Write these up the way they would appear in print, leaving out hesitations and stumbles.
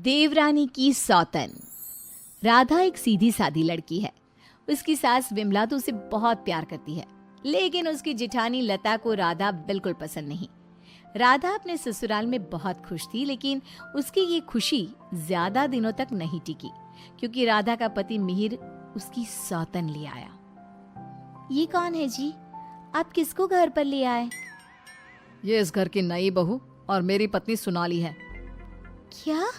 देवरानी की सौतन। राधा एक सीधी सादी लड़की है। उसकी सास विमला तो उसे बहुत प्यार करती है, लेकिन उसकी जेठानी लता को राधा बिल्कुल पसंद नहीं। राधा अपने ससुराल में बहुत खुश थी, लेकिन उसकी ये खुशी ज्यादा दिनों तक नहीं टिकी, क्योंकि राधा का पति मिहिर उसकी सौतन ले आया। ये कौन है जी? आप किसको घर पर ले आए? ये इस घर की नई बहू और मेरी पत्नी सोनाली है। क्या?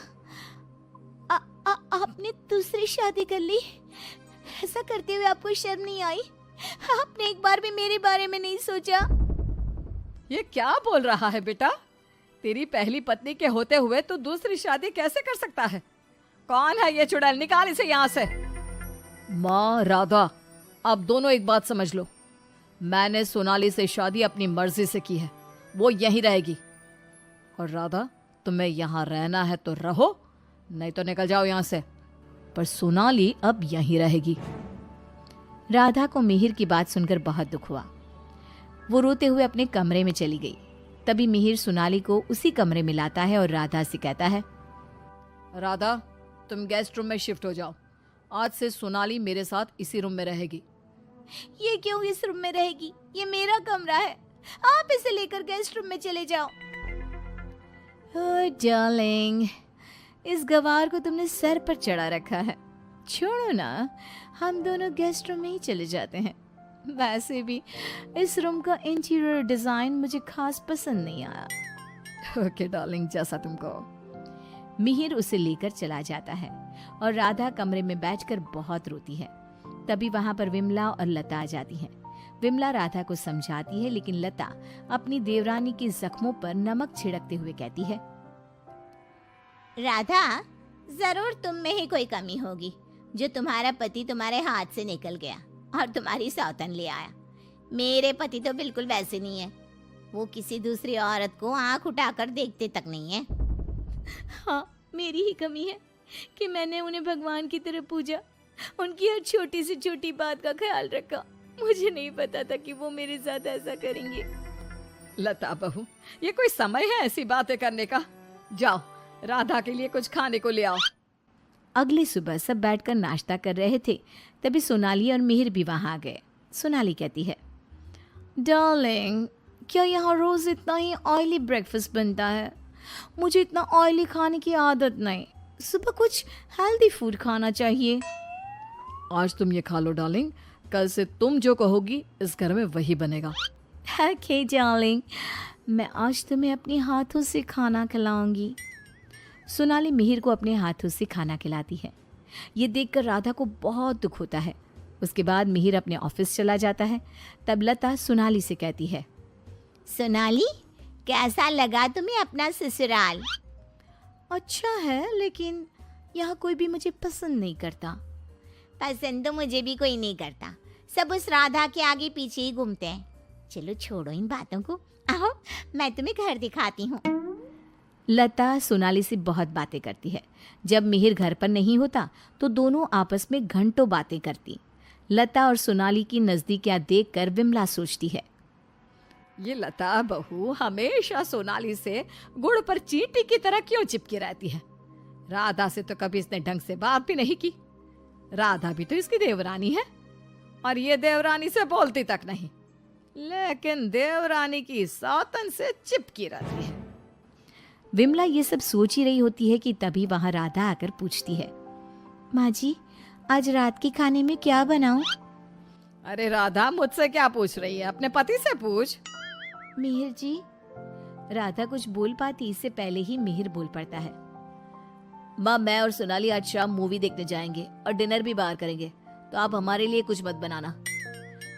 आपने दूसरी शादी कर ली? ऐसा करते हुए आपको शर्म नहीं आई? आपने एक बार भी मेरे बारे में नहीं सोचा? ये क्या बोल रहा है बेटा? तेरी पहली पत्नी के होते हुए तू दूसरी शादी कैसे कर सकता है? कौन है ये चुड़ैल? निकाल इसे यहाँ से। माँ राधा, अब दोनों एक बात समझ लो। मैंने सोनाली से शादी अपनी मर्जी से की है, वो यहीं रहेगी। और राधा, तुम्हें यहाँ रहना है तो रहो, नहीं तो निकल जाओ यहाँ से। पर सोनाली अब यहीं रहेगी। राधा को मिहिर की बात सुनकर बहुत दुख हुआ। वो रोते हुए अपने कमरे में चली गई। तभी मिहिर सोनाली को उसी कमरे में लाता है और राधा से कहता है, राधा, तुम गेस्ट रूम में शिफ्ट हो जाओ। आज से सोनाली मेरे साथ इसी रूम में रहेगी। ये क्यों इस रूम में रहेगी? ये मेरा कमरा है, आप इसे लेकर गेस्ट रूम में चले जाओ। ओह डार्लिंग, इस गवार को तुमने सर पर चढ़ा रखा है। छोड़ो ना, हम दोनों गेस्ट रूम में ही चले जाते हैं। वैसे भी इस रूम का इंटीरियर डिजाइन मुझे खास पसंद नहीं आया। ओके डार्लिंग, जैसा तुम कहो। मिहिर उसे लेकर चला जाता है और राधा कमरे में बैठकर बहुत रोती है। तभी वहां पर विमला और लता आ जाती हैं। विमला राधा को समझाती है, लेकिन लता अपनी देवरानी के जख्मों पर नमक छिड़कते हुए कहती है, राधा, जरूर तुम में ही कोई कमी होगी जो तुम्हारा पति तुम्हारे हाथ से निकल गया और तुम्हारी सौतन ले आया। मेरे पति तो बिल्कुल वैसे नहीं है। वो किसी दूसरी औरत को आंख उठाकर देखते तक नहीं है। हाँ, मेरी ही कमी है कि मैंने उन्हें भगवान की तरह पूजा, उनकी हर छोटी से छोटी बात का ख्याल रखा। मुझे नहीं पता था कि वो मेरे साथ ऐसा करेंगे। लता बहू, ये कोई समय है ऐसी बातें करने का? जाओ, राधा के लिए कुछ खाने को ले आओ। अगली सुबह सब बैठकर नाश्ता कर रहे थे। तभी सोनाली और मिहिर भी वहां आ गए। सोनाली कहती है, डार्लिंग, क्या यहाँ रोज इतना ही ऑयली ब्रेकफास्ट बनता है? मुझे इतना ऑयली खाने की आदत नहीं। सुबह कुछ हेल्दी फूड खाना चाहिए। आज तुम ये खा लो डार्लिंग, कल से तुम जो कहोगी इस घर में वही बनेगा। ओके डार्लिंग, मैं आज तुम्हें अपने हाथों से खाना खिलाऊंगी। सोनाली मिहिर को अपने हाथों से खाना खिलाती है। ये देखकर राधा को बहुत दुख होता है। उसके बाद मिहिर अपने ऑफिस चला जाता है। तब लता सोनाली से कहती है, सोनाली, कैसा लगा तुम्हें अपना ससुराल? अच्छा है, लेकिन यहाँ कोई भी मुझे पसंद नहीं करता। पसंद तो मुझे भी कोई नहीं करता। सब उस राधा के आगे पीछे ही घूमते हैं। चलो छोड़ो इन बातों को, आओ मैं तुम्हें घर दिखाती हूँ। लता सोनाली से बहुत बातें करती है। जब मिहिर घर पर नहीं होता तो दोनों आपस में घंटों बातें करती। लता और सोनाली की नजदीकियां देखकर विमला सोचती है, ये लता बहू हमेशा सोनाली से गुड़ पर चींटी की तरह क्यों चिपकी रहती है? राधा से तो कभी इसने ढंग से बात भी नहीं की। राधा भी तो इसकी देवरानी है और ये देवरानी से बोलती तक नहीं, लेकिन देवरानी की सौतन से चिपकी रहती है। विमला ये सब सोच ही रही होती है कि तभी वहां राधा आकर पूछती है, माँ जी, आज रात के खाने में क्या बनाऊं? अरे राधा, मुझसे क्या पूछ रही है? अपने पति से पूछ। मिहिर जी। राधा कुछ बोल पाती इससे पहले ही मिहिर बोल पड़ता है, माँ, मैं और सोनाली आज शाम मूवी देखने जाएंगे और डिनर भी बाहर करेंगे, तो आप हमारे लिए कुछ मत बनाना।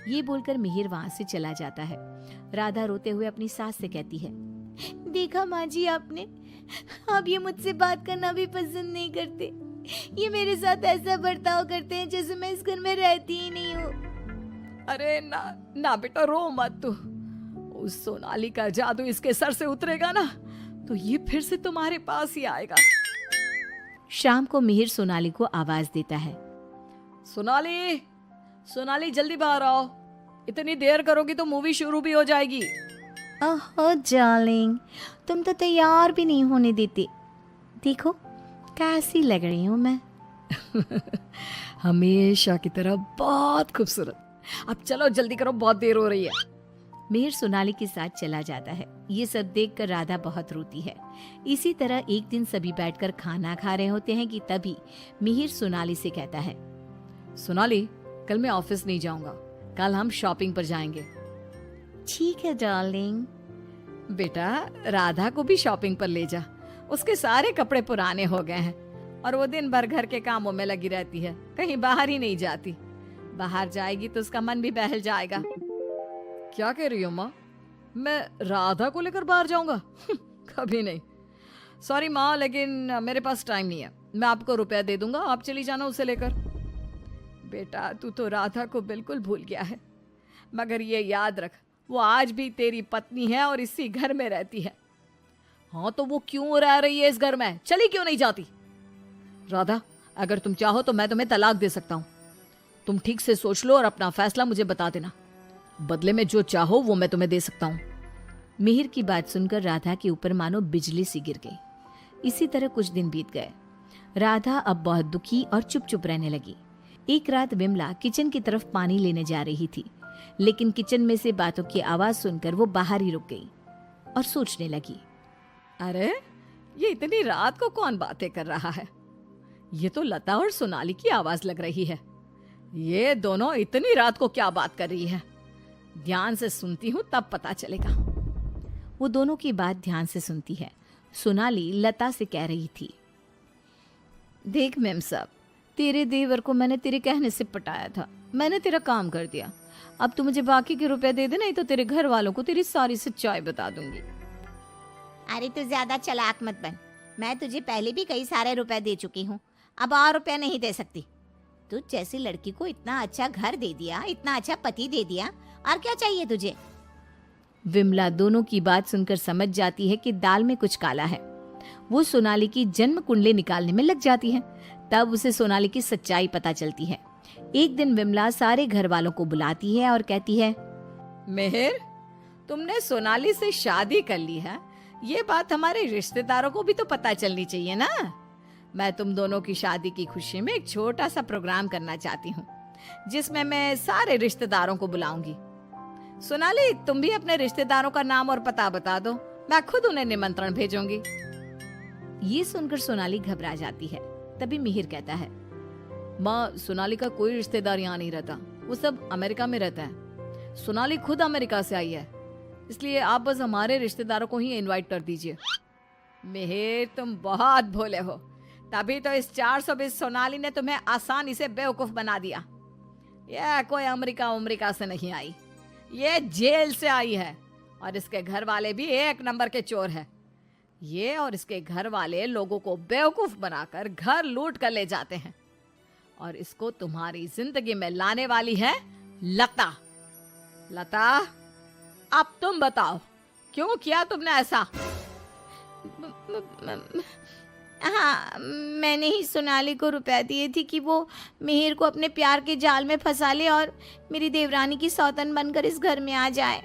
ये बोलकर मिहिर वहां से चला जाता है। राधा रोते हुए अपनी सास से कहती है, देखा माँ जी आपने, आप ये मुझसे बात करना भी पसंद नहीं करते। ये मेरे साथ ऐसा बर्ताव करते हैं जैसे मैं इस घर में रहती ही नहीं हूँ। अरे ना ना बेटा, रो मत तू। उस सोनाली का जादू इसके सर से उतरेगा ना तो ये फिर से तुम्हारे पास ही आएगा। शाम को मिहिर सोनाली को आवाज देता है, सोनाली, सोनाली जल्दी बाहर आओ। इतनी देर करोगी तो मूवी शुरू भी हो जाएगी। ओह डार्लिंग, तुम तो तैयार भी नहीं होने देते। देखो, कैसी लग रही हूँ मैं? हमेशा की तरह बहुत खूबसूरत। अब चलो जल्दी करो, बहुत देर हो रही है। मिहिर सोनाली के साथ चला जाता है। ये सब देखकर राधा बहुत रोती है। इसी तरह एक दिन सभी बैठकर खाना खा रहे होते हैं कि तभी मिहिर सोनाली से कहता है, सोनाली, कल मैं ऑफिस नहीं जाऊंगा, कल हम शॉपिंग पर जाएंगे। ठीक है डार्लिंग। बेटा, राधा को भी शॉपिंग पर ले जा, उसके सारे कपड़े पुराने हो गए हैं और वो दिन भर घर के कामों में लगी रहती है, कहीं बाहर ही नहीं जाती। बाहर जाएगी तो उसका मन भी बहल जाएगा। क्या कह रही हो माँ? मैं राधा को लेकर बाहर जाऊंगा? कभी नहीं। सॉरी माँ, लेकिन मेरे पास टाइम नहीं है। मैं आपको रुपया दे दूंगा, आप चली जाना उसे लेकर। बेटा, तू तो राधा को बिल्कुल भूल गया है, मगर ये याद रख, वो आज भी तेरी पत्नी है और इसी घर में रहती है। हाँ तो वो क्यों रह रही है इस घर में? चली क्यों नहीं जाती? राधा, अगर तुम चाहो तो मैं तुम्हें तलाक दे सकता हूँ। तुम ठीक से सोच लो और अपना फैसला मुझे बता देना। बदले में जो चाहो वो मैं तुम्हें दे सकता हूँ। मिहिर की बात सुनकर राधा के ऊपर मानो बिजली सी गिर गई। इसी तरह कुछ दिन बीत गए। राधा अब बहुत दुखी और चुप चुप रहने लगी। एक रात विमला किचन की तरफ पानी लेने जा रही थी, लेकिन किचन में से बातों की आवाज सुनकर वो बाहर ही रुक गई और सोचने लगी, अरे ये इतनी रात को कौन बातें कर रहा है? ये तो लता और सोनाली की आवाज लग रही है। ये दोनों इतनी रात को क्या बात कर रही है? ध्यान से सुनती हूँ तब पता चलेगा। वो दोनों की बात ध्यान से सुनती है। सोनाली लता से कह रही थी, देख मेम साहब, तेरे देवर को मैंने तेरे कहने से पटाया था, मैंने तेरा काम कर दिया। अब तू मुझे बाकी के रुपए दे दे, नहीं तो तेरे घर वालों को तेरी सारी सच्चाई बता दूंगी। अरे तू ज्यादा चालाक मत बन, मैं तुझे पहले भी कई सारे रुपए दे चुकी हूँ, अब और रुपए नहीं दे सकती। तू जैसी लड़की को इतना अच्छा घर दे दिया, इतना अच्छा पति दे दिया, और क्या चाहिए तुझे? विमला दोनों की बात सुनकर समझ जाती है कि दाल में कुछ काला है। वो सोनाली की जन्म कुंडली निकालने में लग जाती है। तब उसे सोनाली की सच्चाई पता चलती है। एक दिन विमला सारे घर वालों को बुलाती है और कहती है, मेहर, तुमने सोनाली से शादी कर ली है, ये बात हमारे रिश्तेदारों को भी तो पता चलनी चाहिए ना। मैं तुम दोनों की शादी की खुशी में एक छोटा सा प्रोग्राम करना चाहती हूँ, जिसमें मैं सारे रिश्तेदारों को बुलाऊंगी। सोनाली, तुम भी अपने रिश्तेदारों का नाम और पता बता दो, मैं खुद उन्हें निमंत्रण भेजूंगी। ये सुनकर सोनाली घबरा जाती है। तभी मिहिर कहता है, माँ, सोनाली का कोई रिश्तेदार यहाँ नहीं रहता, वो सब अमेरिका में रहता है। सोनाली खुद अमेरिका से आई है, इसलिए आप बस हमारे रिश्तेदारों को ही इनवाइट कर दीजिए। मेहर, तुम बहुत भोले हो, तभी तो इस 420 सोनाली ने तुम्हें आसानी से बेवकूफ बना दिया। यह कोई अमेरिका से नहीं आई, ये जेल से आई है, और इसके घर वाले भी एक नंबर के चोर है। ये और इसके घर वाले लोगों को बेवकूफ बनाकर घर लूट कर ले जाते हैं, और इसको तुम्हारी जिंदगी में लाने वाली है लता। लता, अब तुम बताओ, क्यों किया तुमने ऐसा? हाँ, मैंने ही सोनाली को रुपए दिए थे कि वो मिहिर को अपने प्यार के जाल में फंसा ले और मेरी देवरानी की सौतन बनकर इस घर में आ जाए।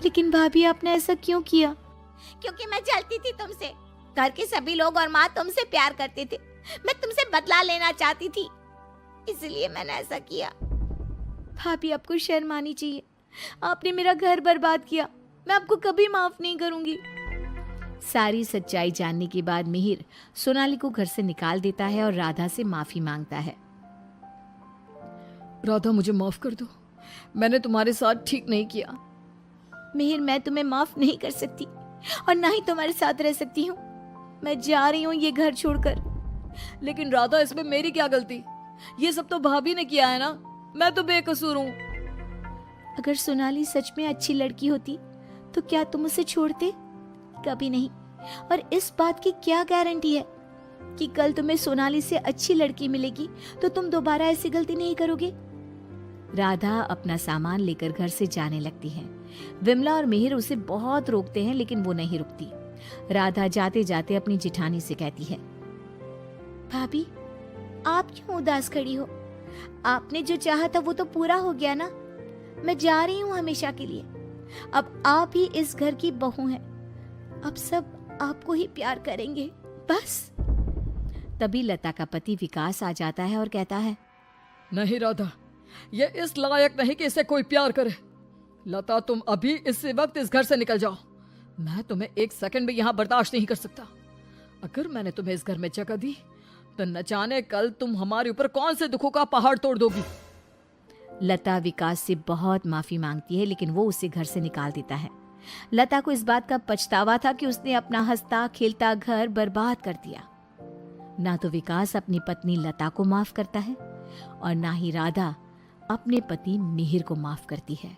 लेकिन भाभी, आपने ऐसा क्यों किया? क्योंकि मैं जलती थी तुमसे। घर के सभी लोग और माँ तुमसे प्यार करते थे, मैं तुमसे बदला लेना चाहती थी, इसलिए मैंने ऐसा किया। भाभी, आपको शर्म आनी चाहिए। आपने मेरा घर बर्बाद किया, मैं आपको कभी माफ नहीं करूंगी। सारी सच्चाई जानने के बाद मिहिर सोनाली को घर से निकाल देता है और राधा से माफी मांगता है। राधा, मुझे माफ कर दो, मैंने तुम्हारे साथ ठीक नहीं किया। मिहिर, मैं तुम्हें माफ नहीं कर सकती और ना ही तुम्हारे साथ रह सकती हूँ। मैं जा रही हूँ ये घर छोड़कर। लेकिन राधा, इसमें मेरी क्या गलती? ये सब तो भाभी ने किया है ना, मैं तो बेकसूर हूँ। अगर सोनाली सच में अच्छी लड़की होती तो क्या तुम उसे छोड़ते? कभी नहीं। और इस बात की क्या गारंटी है कि कल तुम्हें सोनाली से अच्छी लड़की मिलेगी तो तुम दोबारा ऐसी गलती नहीं करोगे? राधा अपना सामान लेकर घर से जाने लगती है। विमला और मिहिर उसे बहुत रोकते हैं, लेकिन वो नहीं रुकती। राधा जाते जाते अपनी जिठानी से कहती है, भाभी, आप क्यों उदास खड़ी हो? आपने जो चाहा था वो तो पूरा हो गया ना। मैं जा रही हूँ हमेशा के लिए। अब आप ही इस घर की बहू हैं। अब सब आपको ही प्यार करेंगे, बस। तभी लता का पति विकास आ जाता है और कहता है, नहीं राधा, ये इस लायक नहीं कि इसे कोई प्यार करे। लता, तुम अभी इसी वक्त इस घर से निकल जाओ। मैं तुम्हें एक सेकंड भी यहाँ बर्दाश्त नहीं कर सकता। अगर मैंने तुम्हें इस घर में जगह दी तो न जाने कल तुम हमारे ऊपर कौन से दुखों का पहाड़ तोड़ दोगी। लता विकास से बहुत माफी मांगती है, लेकिन वो उसे घर से निकाल देता है। लता को इस बात का पछतावा था कि उसने अपना हंसता खेलता घर बर्बाद कर दिया। ना तो विकास अपनी पत्नी लता को माफ करता है और ना ही राधा अपने पति मिहिर को माफ करती है।